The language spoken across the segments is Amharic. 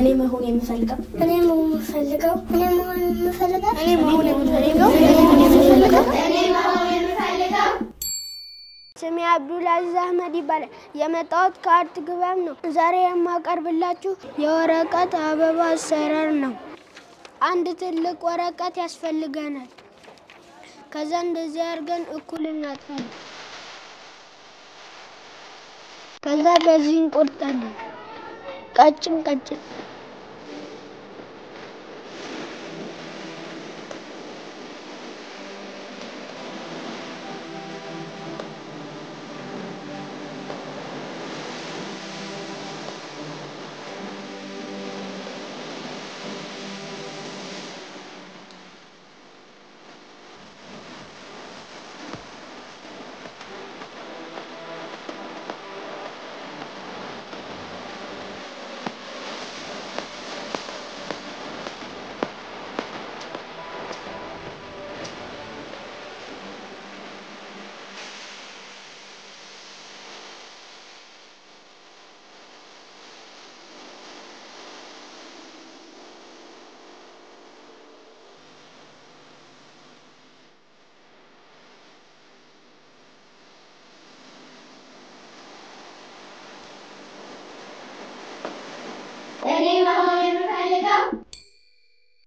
እኔ መሆን የምፈልገው ስሜ አብዱልአዚዝ አህመድ ይባላል የመጣሁት ከአርት ግባም ነው ዛሬ የማቀርብላችሁ የወረቀት አበባ አሰራር ነው አንድ ትልቅ ወረቀት ያስፈልገናል ከዛ እንደዚህ አድርገን እኩል እናጥፋለን ከዛ በዚህ እንቆርጣለን ቀጭን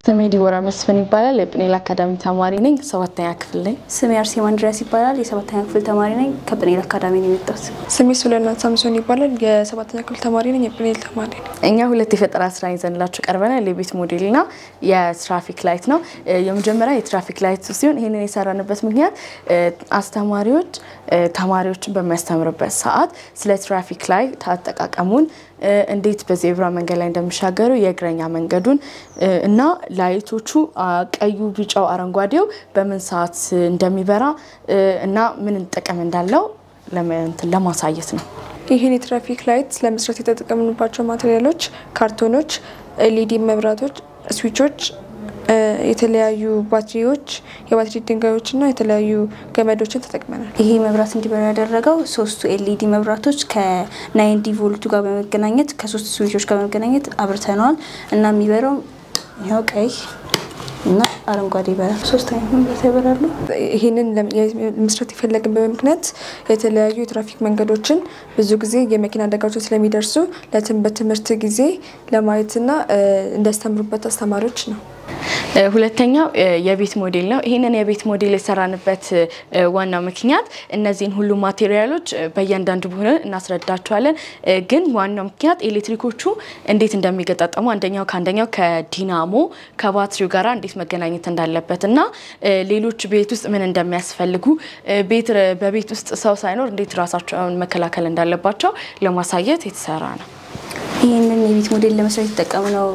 ስሜ ዲቦራ መስፍን ይባላል የፕኔል አካዳሚ ተማሪ ነኝ 7ኛ ክፍል ላይ ስሜ አርሴማ እንድሪያስ ይባላል የ7ኛ ክፍል ተማሪ ነኝ ከፕኔል አካዳሚ ነው የመጣሁት ስሜ ሱለናት ሳምሶን ይባላል የ7ኛ ክፍል ተማሪ ነኝ የፕኔል ተማሪ ነኝ እኛ ሁለት የፈጠራ ስራ ይዘንላችሁ ቀርበናል የቤት ሞዴልና የትራፊክ ላይት ነው የመጀመሪያ የትራፊክ ላይት ሲሆን ይሄንን የሰራንበት ምክንያት አስተማሪዎች ተማሪዎችን በሚያስተምሩበት ሰዓት ስለ ትራፊክ ላይት አጠቃቀሙን እንዴት በዜብራ መንገድ ላይ እንደሚሻገሩ የእግረኛ መንገዱን እና ላይቶቹ ቀዩ ቢጫው አረንጓዴው በምን ሰዓት እንደሚበራ እና ምን ጥቅም እንዳለው ለማሳየት ነው ይሄን የትራፊክ ላይት ለመስራት የተጠቀምንባቸው ማቴሪያሎች ካርቶኖች ኤልኢዲ መብራቶች ስዊቾች የተለያዩ ባትሪዎች የባትሪ ድንጋዮችና የተለያዩ ገመዶችን ተጠቅመናል ይሄ መብራት እንዲበራ ያደረገው ሶስቱ ኤልኢዲ መብራቶች ከ90 ቮልት ጋር በመገናኘት ከሶስት ስዊቾች ጋር በመገናኘት አብርተናል እና የሚበራው ያው ቀይ እና አረንጓዴ ይበራል ሶስት አይነት መብራት ይበራሉ ይሄንን ለመስራት ይፈልግን በመክንያት የተለያዩ የትራፊክ መንገዶችን ብዙ ጊዜ የመኪና አደጋዎች ስለሚደርሱ ለትምህርት ጊዜ ለማየትና እንደስተምሩበት አስተማሪዎች ነው ሁለተኛው የቤት ሞዴል ነው ይሄንን የቤት ሞዴል የሰራንበት ዋናው ምክንያት እነዚህን ሁሉ ማቴሪያሎች በእያንዳንዱ ሆነ እናስረዳቸዋለን ግን ዋናው ምክንያት ኤሌክትሪኮቹ እንዴት እንደሚገጣጠሙ አንደኛው ከዲናሞ ከባትሪው ጋር እንዴት መገናኘት እንዳለበትና ሌሎች ቤት ውስጥ ምን እንደሚያስፈልጉ በቤት ውስጥ ሰው ሳይኖር እንዴት ራሳቸውን መከላከል እንዳለባቸው ለማሳየት የተሰራ ነው ይሄንን የቤት ሞዴል ለመስራት የተጠቀምነው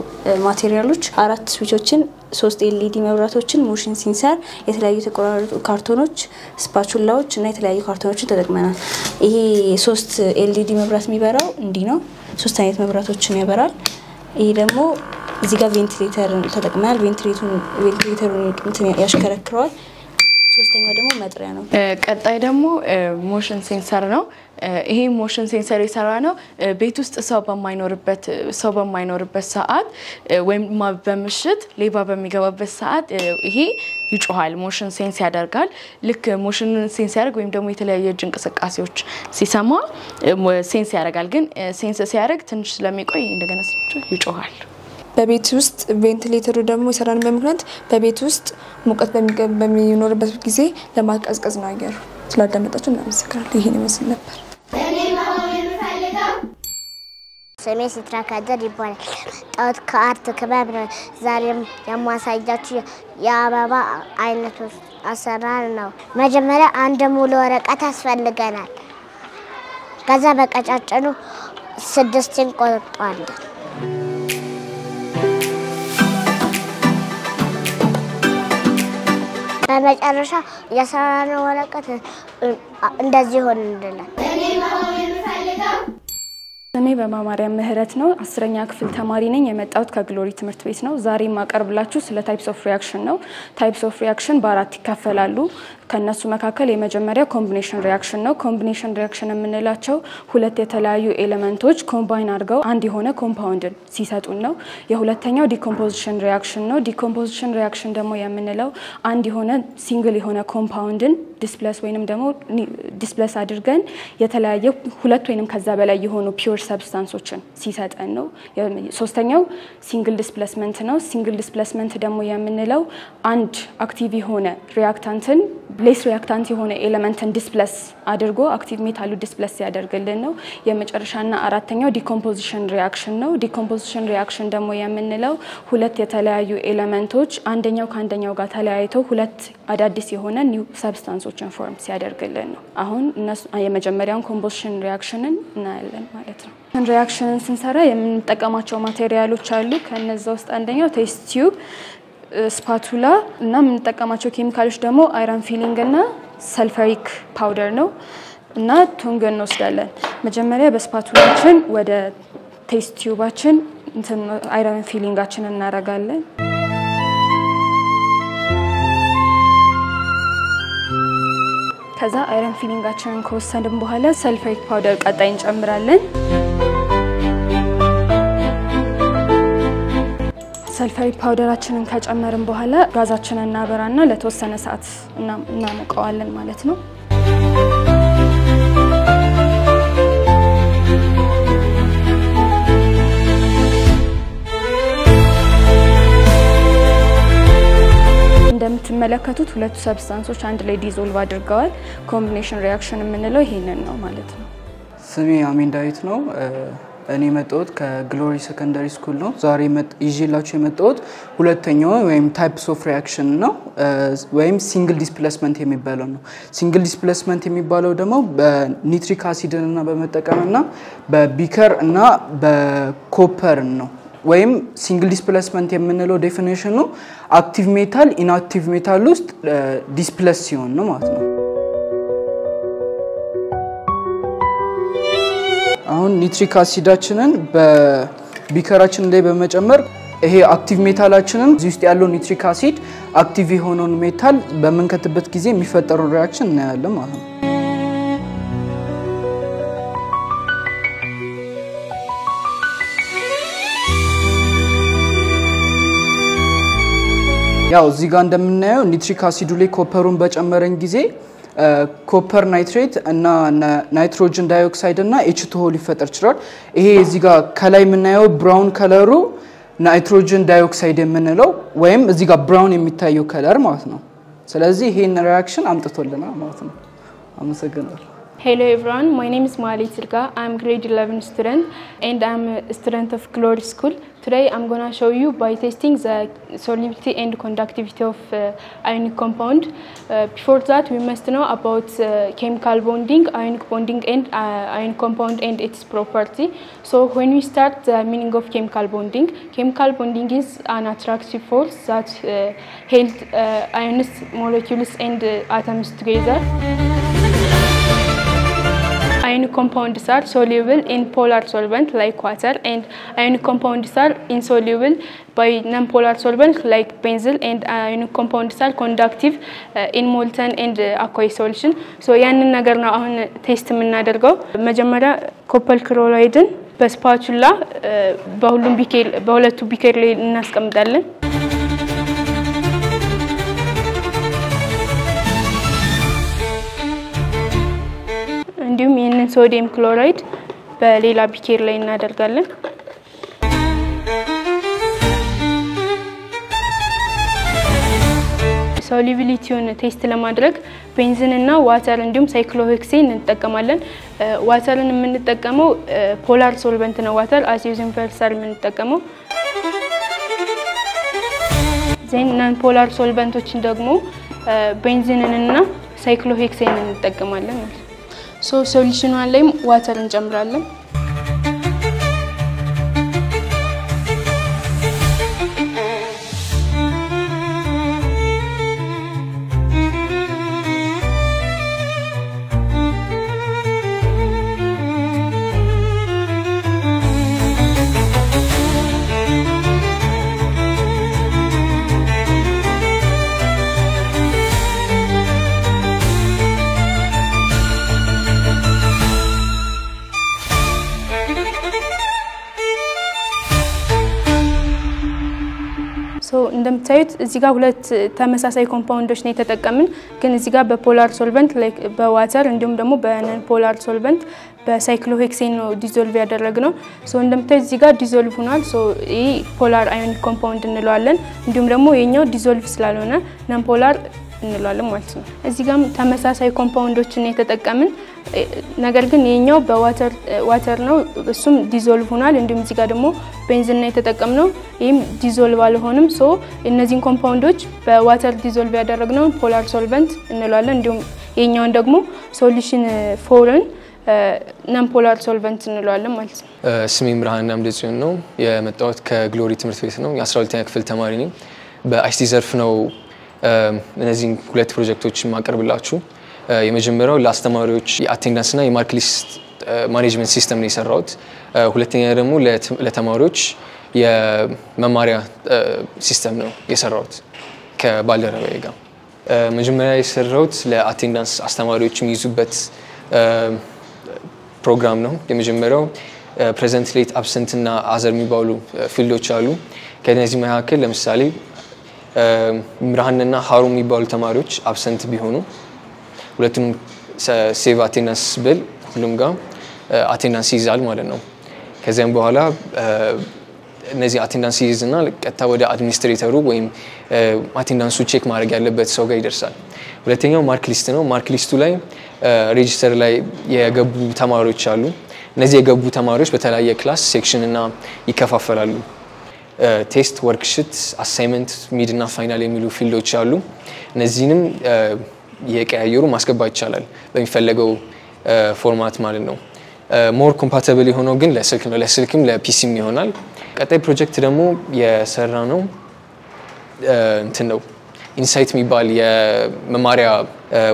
ማቴሪያሎች አራት ስዊቾችን 3 ኤልኢዲ መብራቶችን ሞሽን ሴንሰር የተለያዩ ተቆራረጡ ካርቶኖች ስፓቹላዎች እና የተለያዩ ካርቶኖችን ተጠቅመናል ይሄ 3 ኤልኢዲ መብራት የሚበራው እንዲ ነው 3 አይነት መብራቶችን ያበራል ይሄ ደግሞ እዚህ ጋር ቬንቲሌተር ተጠቅመናል ቬንቲሌተሩን ያሽከረክራል ሶስተኛው ደግሞ መጥሪያ ነው ቀጣይ ደግሞ ሞሽን ሴንሰር ነው ይሄ ሞሽን ሴንሰር የሰራ ነው ቤት ውስጥ ሰው በማይኖርበት ሰዓት ወይም በመሽት ሌባ በሚገባበት ሰዓት ይሄ ይጮሃል ሞሽን ሴንስ ያደርጋል ልክ ሞሽን ሴንስ ያደርግ ወይም ደግሞ የተለያየ እንቅስቃሴዎች ሲሰማ ሴንስ ያደርጋል ግን ሴንስ ሲያደርግ ትንሽ ስለሚቆይ እንደገና ይጮሃል በቤት ውስጥ ቬንቲሌተሩ ደግሞ የሰራን በመክንያት በቤት ውስጥ ሙቀት በሚኖርበት ጊዜ ለማቀዝቀዝ ነው አየሩ ስላዳመጣችሁ እናመሰግናለን ይሄን ይመስል ነበር ስሜ ሲትራ ካደር ይባላል ጣውት ከአርት ክበብ ዛሬም የማሳያችሁ የአበባ አይነቶች አሰራር ነው መጀመሪያ አንድ ሙሉ ወረቀት ያስፈልገናል ከዛ በቀጫጭኑ 6 እንቆርጣለን በመጨረሻ የሰራነው ወረቀት እንደዚህ ሆነልናል ስሜ በማማሪያም ምህረት ነው 10ኛ ክፍል ተማሪ ነኝ የመጣሁት ከግሎሪ ትምህርት ቤት ነው ዛሬ ማቀርብላችሁ ስለ ታይፕስ ኦፍ ሪአክሽን ነው ታይፕስ ኦፍ ሪአክሽን በአራት ይከፈላሉ ከነሱ መካከል የመጀመሪያው ኮምቢኔሽን ሪአክሽን ነው ኮምቢኔሽን ሪአክሽን የምንላቸው ሁለት የተለያዩ ኤሌመንቶች ኮምባይን አድርገው አንድ የሆነ ኮምፓውንድን ሲሰጡን ነው የሁለተኛው ዲኮምፖዚሽን ሪአክሽን ነው ዲኮምፖዚሽን ሪአክሽን ደግሞ የምንለው አንድ የሆነ ሲንግል የሆነ ኮምፓውንድን ዲስፕሌስ ወይንም ደግሞ ዲስፕሌስ አድርገን የተለያየ ሁለት ወይንም ከዛ በላይ የሆኑ ፒውር ሰብስታንሶችን ሲሰጠን ነው ሶስተኛው ሲንግል ዲስፕሌስመንት ነው ሲንግል ዲስፕሌስመንት ደግሞ የምንለው አንድ አክቲቭ የሆነ ሪአክታንትን ሌስ ሪአክታንት የሆነ ኤሌመንትን ዲስፕሌስ አድርጎ አክቲቭ ሜታሉ ዲስፕሌስ ያደርግልን ነው የመጨረሻና አራተኛው ዲኮምፖዚሽን ሪአክሽን ነው ዲኮምፖዚሽን ሪአክሽን ደግሞ የምንለው ሁለት የተለያዩ ኤሌመንቶች አንደኛው ካንደኛው ጋር ተለያይተው ሁለት አዳዲስ የሆነ ኒው ሰብስታንሶችን ፎርም ሲያደርግልን ነው አሁን እነሱ የመጀመሪያውን ኮምፖዚሽን ሪአክሽንን እናያለን ማለት ነው ሪአክሽንን ስንሰራ የምንጠቀማቸው ማቴሪያሎች አሉ ከነዛ ውስጥ አንደኛው ቴስት ቲዩብ ስፓቱላ እና የምንጠቀማቸው ኬሚካሎች ደግሞ አይረን ፊሊንግ እና ሰልፈሪክ ፓውደር ነው እና ቱንግ እንወስዳለን መጀመሪያ በስፓቱላችን ወደ ቴስት ቲዩባችን አይረን ፊሊንጋችንን እናረጋለን ከዛ አይረን ፊሊንጋችንን ከወሰድን በኋላ ሰልፈሪክ ፓውደር ቀጣይ እንጨምራለን ሰልፈሪክ ፓውደራችንን ከጨመርን በኋላ ጋዛችንን እናበራና ለተወሰነ ሰዓት እናሞቀዋለን ማለት ነው እንደምትመለከቱት ሁለቱ ሰብስታንሶች አንድ ላይ ዲዞልቭ አድርገዋል ኮምቢኔሽን ሪአክሽን የምንለው ይሄንን ነው ማለት ነው ስሜ አሜን ዳዊት ነው እኔ መጣሁት ከግሎሪ ሰከንደሪ ስኩል ነው ዛሬ ይዤላችሁ የመጣሁት ሁለተኛው ወይም ታይፕስ ኦፍ ሪአክሽን ነው ወይም ሲንግል ዲስፕሌስመንት የሚባለው ነው ሲንግል ዲስፕሌስመንት የሚባለው ደግሞ በኒትሪክ አሲድና በመጠቀምና በቢከር እና በኮፐር ነው ወይም ሲንግል ዲስፕሌስመንት የምንለው ዴፊኒሽኑ አክቲቭ ሜታል ኢንአክቲቭ ሜታል ውስጥ ዲስፕሌስ ሲሆን ነው ማለት ነው አሁን ኒትሪክ አሲዳችንን በቢከራችን ላይ በመጨመር ይሄ አክቲቭ ሜታላችንን እዚህ ውስጥ ያለው ኒትሪክ አሲድ አክቲቭ የሆነውን ሜታል በመንከትበት ጊዜ የሚፈጠረው ሪአክሽን እናያለን ማለት ነው ያው እዚህ ጋር እንደምናየው ኒትሪክ አሲዱ ላይ ኮፐሩን በጨመረን ጊዜ ኮፐር ናይትሬት እና ናይትሮጅን ዳይኦክሳይድ እና H2O ሊፈጠር ይችላል ይሄ እዚህ ጋር ከላይ የምናየው ብራውን ከለሩ ናይትሮጅን ዳይኦክሳይድ የምንለው ወይም እዚህ ጋር ብራውን የሚታየው ከለር ማለት ነው ስለዚህ ይሄን ሪአክሽን አምጥቶልናል ማለት ነው አመሰግናለሁ Hello everyone, my name is Mali Tilka. I'm grade 11 student and I'm a student of Glory School. Today I'm going to show you by testing the solubility and conductivity of ionic compound. Before that we must know about chemical bonding, ionic bonding and ionic compound and its property. So when we start the meaning of chemical bonding is an attractive force that held ions, molecules and atoms together. Ionic compounds are soluble in polar solvent like water and ionic compounds are insoluble by non-polar solvent like benzene and ionic compounds are conductive in molten and aqueous solution. So ያንን ነገር ነው አሁን ቴስት የምናደርገው መጀመሪያ ኮፐር ክሎራይድን በስፓቹላ በሁለቱ ቢከር ላይ እናስቀምጣለን እንዲሁም ይሄንን ሶዲየም ክሎራይድ በሌላ ቢከር ላይ እናደርጋለን ሶሉቢሊቲውን ቴስት ለማድረግ ቤንዚን እና ዋተር እንዲሁም ሳይክሎሄክሴን እንጠቀማለን ዋተርን የምንጠቀመው ፖላር ሶልቨንት ነው ዋተር አሲድ ኢንቨርሳል የምንጠቀመው ዜን ናን ፖላር ሶልቨንቶችን ደግሞ ቤንዚንን እና ሳይክሎሄክሴን እንጠቀማለን ማለት ነው So solution one ላይ water እንጨምራለን እንደምታዩት እዚህ ጋር ሁለት ተመሳሳይ ኮምፓውንዶች ነው የተጠቀምን ግን እዚህ ጋር በፖላር ሶልቨንት ላይክ በዋተር እንዲሁም ደግሞ በነን ፖላር ሶልቨንት በሳይክሎሄክሴን ነው ዲዞልቭ ያደረግነው እንደምታዩት እዚህ ጋር ዲዞልቭ ሆኗል ይሄ ፖላር አዮኒክ ኮምፓውንድ እንለዋለን እንዲሁም ደግሞ የኛው ዲዞልቭ ስላልሆነ ነን ፖላር እንለዋለን ማለት ነው እዚህ ጋር ተመሳሳይ ኮምፓውንዶችን የተጠቀምን ነገር ግን የኛው በዋተር ነው እሱም ዲዞልቭ ሆኗል እንዲሁም እዚህ ጋር ደግሞ ቤንዚን ነው የተጠቀምነው ይሄም ዲዞልቭ አልሆነም እነዚህን ኮምፓውንዶች በዋተር ዲዞልቭ ያደረግነው ፖላር ሶልቨንት እንለዋለን እንዲሁም የኛውን ደግሞ ሶሉሽን ፎርን ነን ፖላር ሶልቨንት እንለዋለን ማለት ነው ስሜ ብርሃን አምደጽዮን ነው የመጣሁት ከግሎሪ ትምህርት ቤት ነው የ12ኛ ክፍል ተማሪ ነኝ በአይሲቲ ዘርፍ ነው እነዚህን ሁለት ፕሮጀክቶች ማቀርብላችሁ የመጀመሪያው ለአስተማሪዎች የአቴንዳንስ እና የማርክ ሊስት ማኔጅመንት ሲስተም ነው የሰራሁት ሁለተኛ ደግሞ ለተማሪዎች የመማሪያ ሲስተም ነው የሰራሁት ከባልደረባዬ ጋር መጀመሪያ የሰራሁት ለአቴንዳንስ አስተማሪዎች የሚይዙበት ፕሮግራም ነው የመጀመሪያው ፕሬዘንት ሌት አብሰንት እና አዘር የሚባሉ ፊልዶች አሉ ከነዚህ መካከል ለምሳሌ ምራህንና ሃሩ የሚባሉ ተማሪዎች አብሰንት ቢሆኑ ሁለቱም ሴቭ አቴንዳንስ ብል ሁሉም ጋር አቴንዳንስ ይይዛል ማለት ነው ከዚያም በኋላ እነዚህ አቴንዳንስ ይይዝና ቀጥታ ወደ አድሚኒስትሬተሩ ወይም አቴንዳንሱ ቼክ ማድረግ ያለበት ሰው ጋር ይደርሳል ሁለተኛው ማርክ ሊስት ነው ማርክ ሊስቱ ላይ ሬጂስተር ላይ የገቡ ተማሪዎች አሉ እነዚህ የገቡ ተማሪዎች በተለያየ ክላስ ሴክሽን እና ይከፋፈላሉ ቴስት ወርክሺት አሳይመንት ሚድ እና ፋይናል የሚሉ ፊልዶች አሉ እነዚህንም የቀያየሩ ማስገባት ይቻላል በሚፈለገው ፎርማት ማለት ነው ሞር ኮምፓቲብል የሆነው ግን ለስልክ ነው ለስልክም ለፒሲም ይሆናል ቀጣይ ፕሮጀክት ደግሞ የሰራ ነው እንትን ነው ኢንሳይት የሚባል የመማሪያ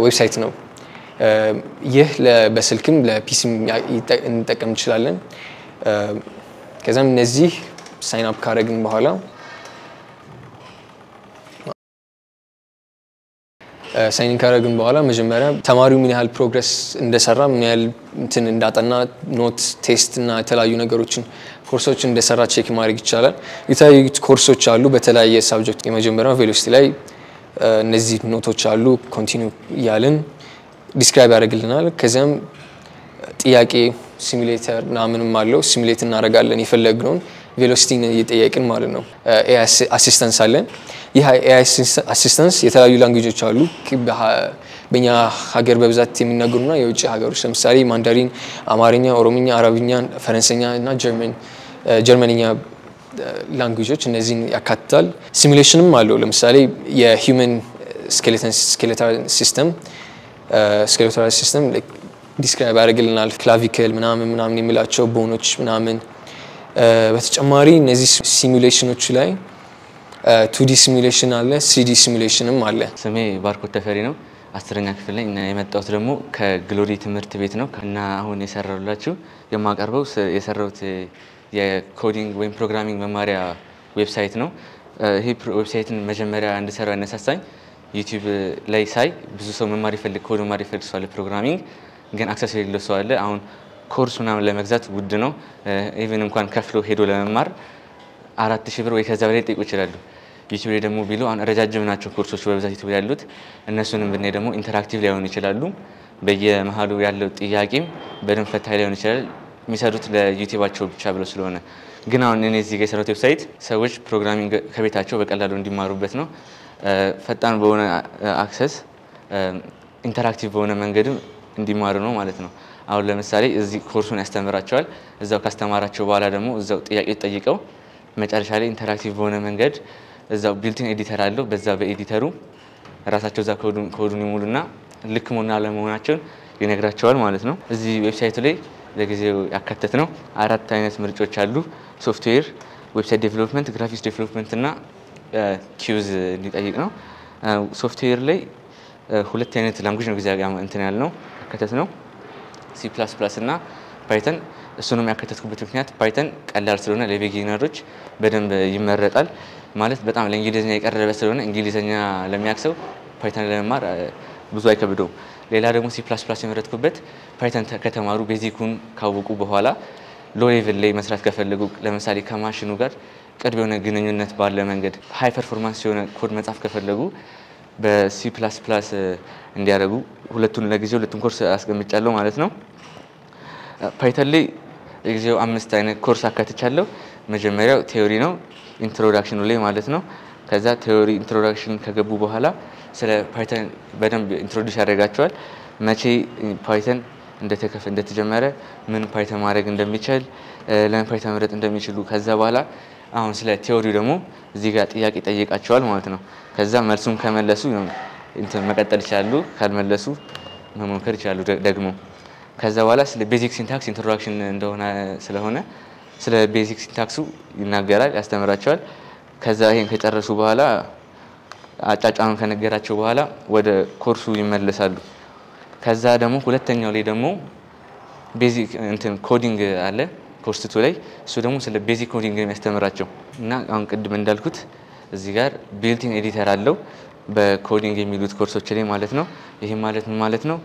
ዌብሳይት ነው ይህ በስልክም ለፒሲም እንጠቀም እንችላለን ከዛም እነዚህ ሳይን አፕ ካደረግን በኋላ ሳይን ካደረግን በኋላ መጀመሪያ ተማሪው ምን ያህል ፕሮግረስ እንደሰራ ምን ያህል እንትን እንዳጠና ኖት ቴስት እና የተለያዩ ነገሮችን ኮርሶችን እንደሰራ ቼክ ማድረግ ይቻላል የተለያዩ ኮርሶች አሉ በተለያየ ሳብጀክት የመጀመሪያው ቬሎሲቲ ላይ እነዚህ ኖቶች አሉ ኮንቲኒው ያለን ዲስክራይብ ያደርግልናል ከዚያም ጥያቄ ሲሙሌተር ምናምንም አለው ሲሙሌት እናደርጋለን የፈለግነውን ቬሎሲቲን እየጠየቅን ማለት ነው ኤአይ አሲስታንስ አለን ይህ ኤአይ አሲስታንስ የተለያዩ ላንጉዌጆች አሉ በእኛ ሀገር በብዛት የሚናገሩና የውጭ ሀገሮች ለምሳሌ ማንዳሪን አማርኛ ኦሮምኛ አረብኛ ፈረንሳይኛ እና ጀርመንኛ ላንጉዌጆች እነዚህን ያካትታል ሲሙሌሽንም አለው ለምሳሌ የሂውመን ስኬሌታል ሲስተም ዲስክራይብ ያደርግልናል ክላቪክል ምናምን የሚላቸው ቦኖች ምናምን በተጨማሪ እነዚህ ሲሙሌሽኖች ላይ 2D ሲሙሌሽን አለ 3D ሲሙሌሽንም አለ ስሜ ባርኮት ተፈሪ ነው 10ኛ ክፍል ላይ እና የመጣሁት ደግሞ ከግሎሪ ትምህርት ቤት ነው እና አሁን የሰራሁላችሁ የማቀርበው የሰራሁት የኮዲንግ ወይም ፕሮግራሚንግ መማሪያ ዌብሳይት ነው ይሄ ዌብሳይትን መጀመሪያ እንድሰራ ያነሳሳኝ ዩቲዩብ ላይ ሳይ ብዙ ሰው መማር ይፈልግ ኮድ መማር ይፈልግ ሰው አለ ፕሮግራሚንግ ግን አክሰስ የሌለው ሰው አለ አሁን ኮርስ ምናምን ለመግዛት ውድ ነው ኢቭን እንኳን ከፍሎ ሄዶ ለመማር 4000 ብር ወይ ከዛ በላይ ጠይቁ ይችላሉ ዩቲዩብ ላይ ደግሞ ቢሉ አሁን ረጃጅም ናቸው ኮርሶች በብዛት ዩቲዩብ ላይ ያሉት እነሱንም ብናይ ደግሞ ኢንተራክቲቭ ሊሆኑ ይችላሉ በየመሃሉ ያለው ጥያቄም በደንብ ፈታኝ ሊሆን ይችላል የሚሰሩት ለዩቲዩባቸው ብቻ ብለው ስለሆነ ግን አሁን እኔ እዚህ ጋር የሰራሁት ዌብሳይት ሰዎች ፕሮግራሚንግ ከቤታቸው በቀላሉ እንዲማሩበት ነው ፈጣን በሆነ አክሰስ ኢንተራክቲቭ በሆነ መንገድ እንዲማሩ ነው ማለት ነው አሁን ለምሳሌ እዚህ ኮርሱን ያስተምራቸዋል እዛው ካስተማራቸው በኋላ ደግሞ እዛው ጥያቄ ጠይቀው መጨረሻ ላይ ኢንተራክቲቭ በሆነ መንገድ እዛው ቢልቲን ኤዲተር አለው በዛ በኤዲተሩ ራሳቸው እዛ ኮዱን ይሙሉና ልክ መሆንና አለመሆናቸውን ይነግራቸዋል ማለት ነው እዚህ ዌብሳይቱ ላይ ለጊዜው ያካተት ነው 4 አይነት ምርጫዎች አሉ ሶፍትዌር ዌብሳይት ዴቨሎፕመንት ግራፊክስ ዴቨሎፕመንት እና ኪውዝ እንዲጠይቅ ነው ሶፍትዌር ላይ 2 አይነት ላንጉዌጅ ነው ጊዜያዊ እንትን ያልነው ያካተት ነው C++ እና ፓይተን እሱንም ያካተትኩበት ምክንያት ፓይተን ቀላል ስለሆነ ለቢጊነሮች በደንብ ይመረጣል ማለት በጣም ለእንግሊዘኛ የቀረበ ስለሆነ እንግሊዘኛ ለሚያክሰው ፓይተን ለመማር ብዙ አይከብደውም ሌላ ደግሞ C++ የመረጥኩበት ፓይተን ከተማሩ ቤዚኩን ካወቁ በኋላ ሎ ሌቭል ላይ መስራት ከፈለጉ ለምሳሌ ከማሽኑ ጋር ቅርብ የሆነ ግንኙነት ባለ መንገድ ሃይ ፐርፎርማንስ የሆነ ኮድ መጻፍ ከፈለጉ በሲ ፕላስ ፕላስ እንዲያደርጉ ሁለቱን ኮርስ አስቀምጫለሁ ማለት ነው። ፓይተን ላይ ለጊዜው 5 አይነት ኮርስ አካትቻለሁ። መጀመሪያው ቲዮሪ ነው ኢንትሮዳክሽኑ ላይ ማለት ነው። ከዛ ቲዮሪ ኢንትሮዳክሽን ከገቡ በኋላ ስለ ፓይተን በደንብ ኢንትሮዲዩስ ያደርጋቸዋል። መቼ ፓይተን እንደተጀመረ ምን ፓይተን ማድረግ እንደሚችል ለምን ፓይተን መረጥ እንደሚችሉ ከዛ በኋላ አሁን ስለ ቲዮሪው ደግሞ እዚህ ጋር ጥያቄ ጠይቃቸዋል ማለት ነው። ከዛ መልሱን ከመለሱ መቀጠል ይችላሉ፣ ካልመለሱ መሞከር ይችላሉ ደግሞ። ከዛ በኋላ ስለ ቤዚክ ሲንታክስ ኢንትሮዳክሽን እንደሆነ ስለሆነ ስለ ቤዚክ ሲንታክሱ ይናገራል፣ ያስተምራቸዋል። ከዛ ይሄን ከጨረሱ በኋላ አጫጫኑን ከነገራቸው በኋላ ወደ ኮርሱ ይመለሳሉ። ከዛ ደግሞ ሁለተኛው ላይ ደግሞ ቤዚክ ኮዲንግ አለ ኮርስ 2 ላይ እሱ ደግሞ ስለ ቤዚክ ኮዲንግ የሚያስተምራቸው እና አሁን ቅድም እንዳልኩት እዚህ ጋር ቢልት-ኢን ኤዲተር አለው በኮዲንግ የሚሉት ኮርሶች ላይ ማለት ነው። ይሄ ማለት ምን ማለት ነው?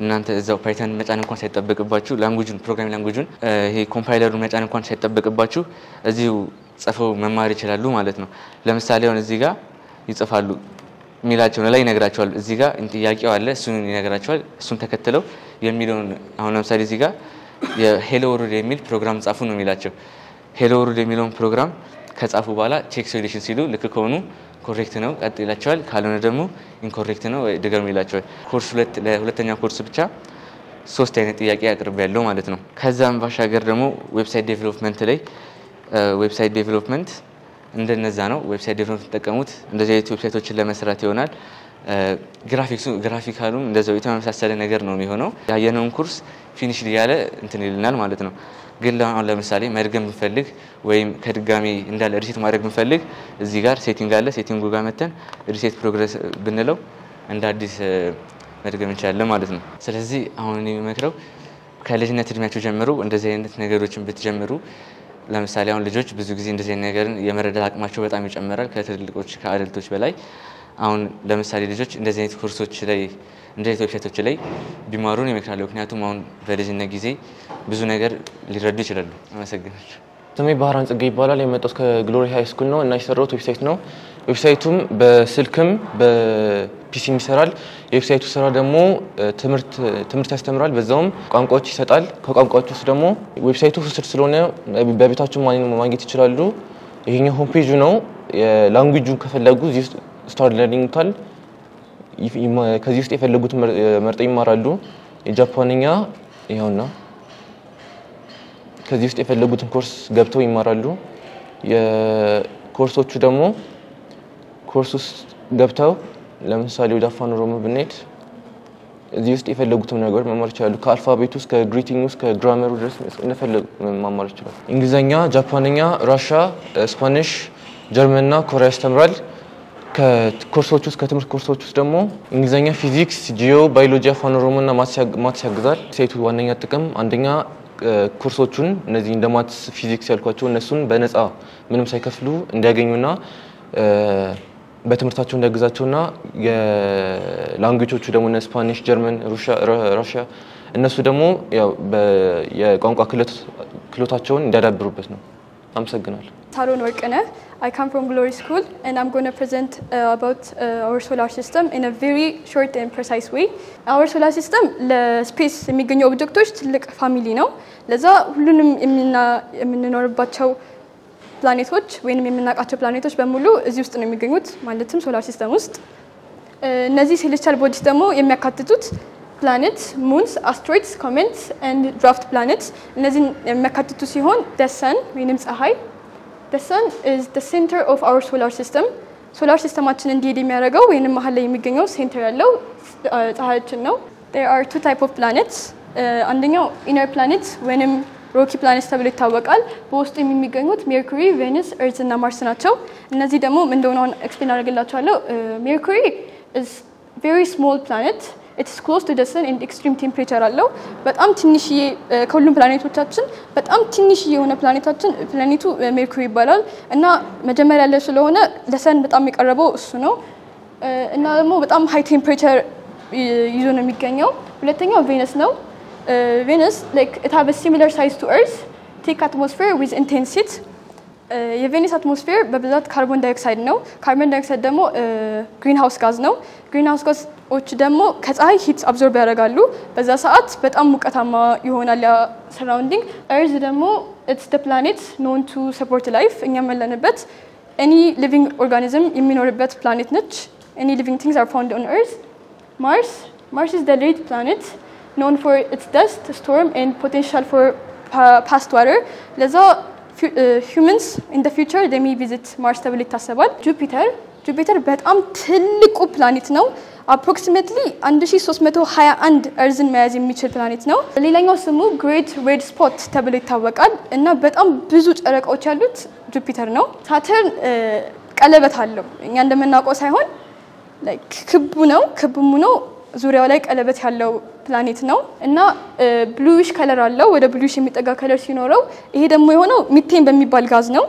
እናንተ እዛው ፓይተን መጫን እንኳን ሳይጠበቅባችሁ ላንጉጁን ፕሮግራሚንግ ላንጉጁን ይሄ ኮምፓይለሩን መጫን እንኳን ሳይጠበቅባችሁ እዚሁ ጽፈው መማር ይችላሉ ማለት ነው። ለምሳሌ አሁን እዚህ ጋር ይጽፋሉ ሚላቸውን ላይ ይነግራቸዋል። እዚህ ጋር ጥያቄው አለ እሱን ይነግራቸዋል። እሱን ተከትለው የሚለውን አሁን ለምሳሌ እዚህ ጋር የሄሎ ወርልድ የሚል ፕሮግራም ጻፉ ነው የሚላቸው። ሄሎ ወርልድ የሚለውን ፕሮግራም ከጻፉ በኋላ ቼክ ሶሉሽን ሲሉ ልክ ከሆኑ ኮሬክት ነው ቀጥ ይላቸዋል፣ ካልሆነ ደግሞ ኢንኮሬክት ነው ድገሙ ይላቸዋል። ኮርስ 2 ለሁለተኛ ኮርስ ብቻ 3 አይነት ጥያቄ ያቀርብ ያለው ማለት ነው። ከዛም ባሻገር ደግሞ ዌብሳይት ዴቨሎፕመንት ላይ ዌብሳይት ዴቨሎፕመንት እንደነዛ ነው። ዌብሳይት ዴቨሎፕመንት ተጠቀሙት እንደዚህ አይነት ዌብሳይቶችን ለመስራት ይሆናል። ግራፊካሉም እንደዛው የተመሳሰለ ነገር ነው የሚሆነው። ያየነውን ኮርስ ፊኒሽ ያለ ይልናል ማለት ነው። ግን አሁን ለምሳሌ መድገም ብንፈልግ ወይም ከድጋሚ እንዳለ ሪሴት ማድረግ ብንፈልግ እዚህ ጋር ሴቲንግ አለ። ሴቲንጉ ጋር መተን ሪሴት ፕሮግረስ ብንለው እንደ አዲስ መድገም እንችላለን ማለት ነው። ስለዚህ አሁን እኔ የምመክረው ከልጅነት እድሜያቸው ጀምሮ እንደዚህ አይነት ነገሮችን ብትጀምሩ። ለምሳሌ አሁን ልጆች ብዙ ጊዜ እንደዚህ አይነት ነገርን የመረዳት አቅማቸው በጣም ይጨምራል ከትልልቆች ከአደልቶች በላይ። አሁን ለምሳሌ ልጆች እንደዚህ አይነት ኮርሶች ላይ እንደዚህ ዌብሳይቶች ላይ ቢማሩን ይመክራለሁ። ምክንያቱም አሁን በልጅነት ጊዜ ብዙ ነገር ሊረዱ ይችላሉ። አመሰግናለሁ። ስሜ ባህራን ጽጌ ይባላል። የመጣሁት ከግሎሪ ሃይ ስኩል ነው እና የሰራሁት ዌብሳይት ነው። ዌብሳይቱም በስልክም በፒሲም ይሰራል። የዌብሳይቱ ስራ ደግሞ ትምህርት ያስተምራል፣ በዛውም ቋንቋዎች ይሰጣል። ከቋንቋዎች ውስጥ ደግሞ ዌብሳይቱ ፍስድ ስለሆነ በቤታቸው ማግኘት ይችላሉ። ይሄኛው ሆም ፔጁ ነው። የላንጉጁን ከፈለጉ እዚህ ውስጥ ስታርት ለርኒንግ ታል ከዚህ ውስጥ የፈለጉትን መርጠው ይማራሉ። የጃፓንኛ ይሄውና ከዚህ ውስጥ የፈለጉትን ኮርስ ገብተው ይማራሉ። የኮርሶቹ ደግሞ ኮርስ ውስጥ ገብተው ለምሳሌ ወደ አፋን ኦሮሞ ብንሄድ እዚህ ውስጥ የፈለጉትን ነገር መማር ይችላሉ። ከአልፋቤቱ እስከ ግሪቲንግ እስከ ግራመሩ ድረስ እንደፈለጉ መማር ይችላሉ። እንግሊዘኛ፣ ጃፓንኛ፣ ራሻ፣ ስፓኒሽ፣ ጀርመንና ኮሪያ ያስተምራል። ከኮርሶች ውስጥ ከትምህርት ኮርሶች ውስጥ ደግሞ እንግሊዘኛ፣ ፊዚክስ፣ ጂኦ፣ ባዮሎጂ፣ አፋን ኦሮሞና ማትስ ያግዛል። ሴቱ ዋነኛ ጥቅም አንደኛ ኮርሶቹን እነዚህ እንደ ማትስ ፊዚክስ ያልኳቸው እነሱን በነፃ ምንም ሳይከፍሉ እንዲያገኙና በትምህርታቸው እንዲያግዛቸውና የላንጉጆቹ ደግሞ ስፓኒሽ፣ ጀርመን፣ ራሺያ እነሱ ደግሞ ያው የቋንቋ ክህሎታቸውን እንዲያዳብሩበት ነው። አመሰግናለሁ። Taron Workene. I come from Glory School and I'm going to present about our solar system in a very short and precise way. Our solar system ለስፔስ የሚገኙ ኦብጀክቶች ትልቅ ፋሚሊ ነው። ለዛ ሁሉንም የምንኖርባቸው ፕላኔቶች ወይንም የምናውቃቸው ፕላኔቶች በሙሉ እዚህ ውስጥ ነው የሚገኙት ማለትም ሶላር ሲስተም ውስጥ። እነዚህ ሴሌስቲያል ቦዲስ ደግሞ የሚያካትቱት ፕላኔት፣ ሙንስ፣ አስትሮይድስ፣ ኮሜትስ and ድራፍት ፕላኔትስ እነዚህን የሚያካትቱ ሲሆን the sun ወይንም ፀሐይ The sun is the center of our solar system. Solar systemaችን እንዲሄድ የሚያደርገው ወይንም መሀል ላይ የሚገኘው ሴንተር ያለው ፀሐያችን ነው። There are two type of planets. አንደኛው inner planets ወይንም rocky planets ተብሎ ይታወቃል። በውስጡ የሚገኙት Mercury, Venus, Earth እና Mars ናቸው። እነዚህ ደግሞ ምን እንደሆነ አሁን ኤክስፕሌን አደርግላችኋለሁ። Mercury is very small planet. It is close to the sun and extreme temperature አለው። በጣም ትንሽዬ ከሁሉም ፕላኔቶቻችን በጣም ትንሽዬ የሆነ ፕላኔቱ ሜርኩሪ ይባላል እና መጀመሪያ ያለው ስለሆነ ለሰን በጣም የቀረበው እሱ ነው እና ደግሞ በጣም ሃይ ቴምፕሬቸር ይዞ ነው የሚገኘው። ሁለተኛው ቬነስ ነው። ቬነስ like it have a similar size to Earth, thick atmosphere with intense heat. የቬኒስ አትሞስፌር በብዛት ካርቦን ዳይኦክሳይድ ነው። ካርቦን ዳይኦክሳይድ ደግሞ ግሪን ሃውስ ጋዝ ነው። ግሪን ሃውስ ጋዞች ደግሞ ከፀሐይ ሂት አብዞርብ ያደርጋሉ። በዛ ሰዓት በጣም ሙቀታማ ይሆናል ያ ሰራውንዲንግ። እርዝ ደግሞ ኢትስ ዘ ፕላኔት ኖን ቱ ሰፖርት ላይፍ እኛ ያለንበት ኤኒ ሊቪንግ ኦርጋኒዝም የሚኖርበት ፕላኔት ነች። ኤኒ ሊቪንግ ቲንግስ አር ፋውንድ ኦን እርዝ። ማርስ ኢዝ ዘ ሬድ ፕላኔት known for its dust storm and potential for past water. ለዛ humans in the future they may visit Mars ተብሎ ይታሰባል። ጁፒተር በጣም ትልቁ ፕላኔት ነው። approximately 1321 እርዝን መያዝ የሚችል ፕላኔት ነው። ሌላኛው ስሙ ግሬት ሬድ ስፖት ተብሎ ይታወቃል እና በጣም ብዙ ጨረቃዎች ያሉት ጁፒተር ነው። ሳተርን ቀለበት አለው እኛ እንደምናውቀው ሳይሆን like ክቡም ነው ዙሪያው ላይ ቀለበት ያለው ፕላኔት ነው እና ብሉዊሽ ከለር አለው። ወደ ብሉዊሽ የሚጠጋ ከለር ሲኖረው ይሄ ደግሞ የሆነው ሚቴን በሚባል ጋዝ ነው።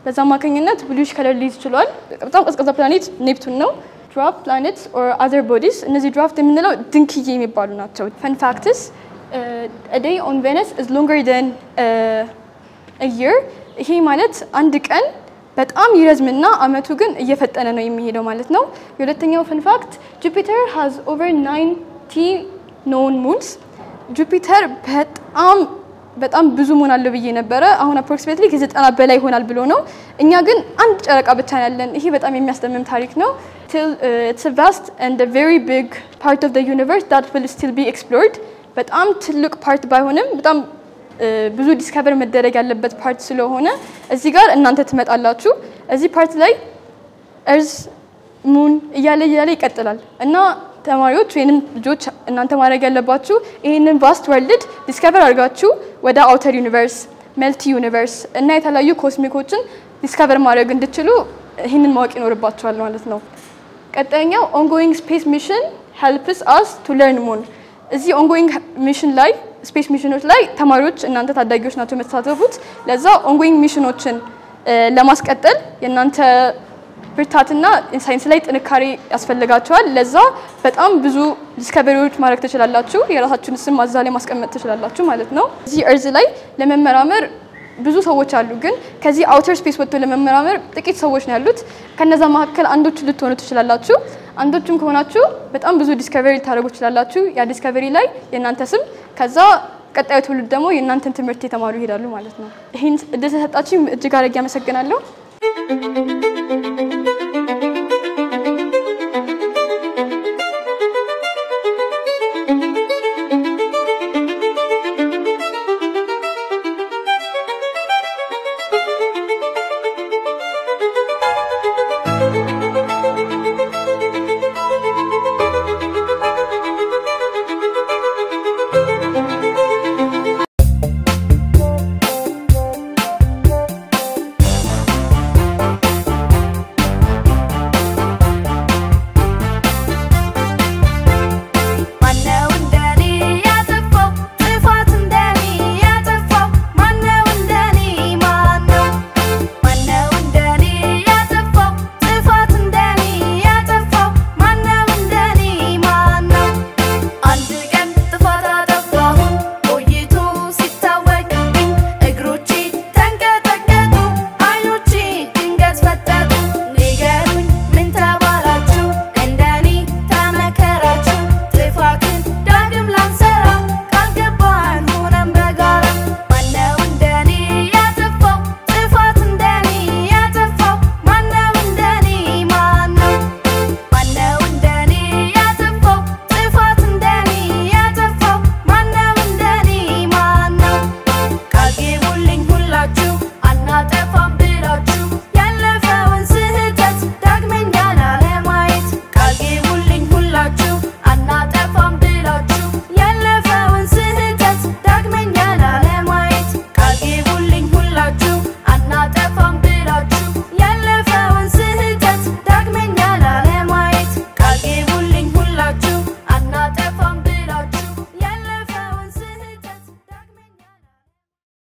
በዛ ማከኝነት ብሉዊሽ ከለር ሊይዝ ይችላል። በጣም ቀዝቃዛ ፕላኔት ኔፕቱን ነው። ድራፍት ፕላኔትስ ኦር አዘር ቦዲስ እነዚህ ድራፍት የምንለው ድንክዬ የሚባሉ ናቸው። ፈን ፋክትስ a day on Venus is longer than a year። ይሄ ማለት አንድ ቀን በጣም ይረዝምና አመቱ ግን እየፈጠነ ነው የሚሄደው ማለት ነው። የሁለተኛው ፈን ፋክት ጁፒተር has over 90 known moons። ጁፒተር በጣም ብዙ ሙን አለው ብዬ ነበረ። አሁን approximately ከ90 በላይ ይሆናል ብሎ ነው። እኛ ግን አንድ ጨረቃ ብቻ ያለን። ይሄ በጣም የሚያስደምም ታሪክ ነው። It's a vast and a very big part of the universe that will still be explored። በጣም ትልቅ ፓርት ባይሆንም በጣም ብዙ ዲስከቨር መደረግ ያለበት ፓርት ስለሆነ እዚህ ጋር እናንተ ትመጣላችሁ። እዚህ ፓርት ላይ እርዝ ሙን እያለ ይቀጥላል እና ተማሪዎች ወይንም ልጆች እናንተ ማድረግ ያለባችሁ ይሄንን ቫስት ወርልድ ዲስከቨር አድርጋችሁ ወደ አውተር ዩኒቨርስ፣ መልቲ ዩኒቨርስ እና የተለያዩ ኮስሚኮችን ዲስከቨር ማድረግ እንድትችሉ ይሄንን ማወቅ ይኖርባችኋል ማለት ነው። ቀጣይኛው ongoing space mission helps us to learn more። እዚህ ongoing mission ላይ ስፔስ ሚሽኖች ላይ ተማሪዎች እናንተ ታዳጊዎች ናቸው የምትሳተፉት። ለዛ ongoing ሚሽኖችን ለማስቀጠል የእናንተ ብርታትና ሳይንስ ላይ ጥንካሬ ያስፈልጋቸዋል። ለዛ በጣም ብዙ ዲስከቨሪዎች ማድረግ ትችላላችሁ። የራሳችሁን ስም ማዛ ላይ ማስቀመጥ ትችላላችሁ ማለት ነው። እዚህ እርዝ ላይ ለመመራመር ብዙ ሰዎች አሉ፣ ግን ከዚህ አውተር ስፔስ ወጥቶ ለመመራመር ጥቂት ሰዎች ነው ያሉት። ከነዛ መካከል አንዶቹ ልትሆኑ ትችላላችሁ። አንዶቹም ከሆናችሁ በጣም ብዙ ዲስከቨሪ ታደርጉ ትችላላችሁ። ያ ዲስከቨሪ ላይ የእናንተ ስም ከዛ ቀጣዩ ትውልድ ደግሞ የእናንተን ትምህርት የተማሩ ይሄዳሉ ማለት ነው። ይሄን እድል ተሰጣችሁ እጅግ አድርጌ አመሰግናለሁ።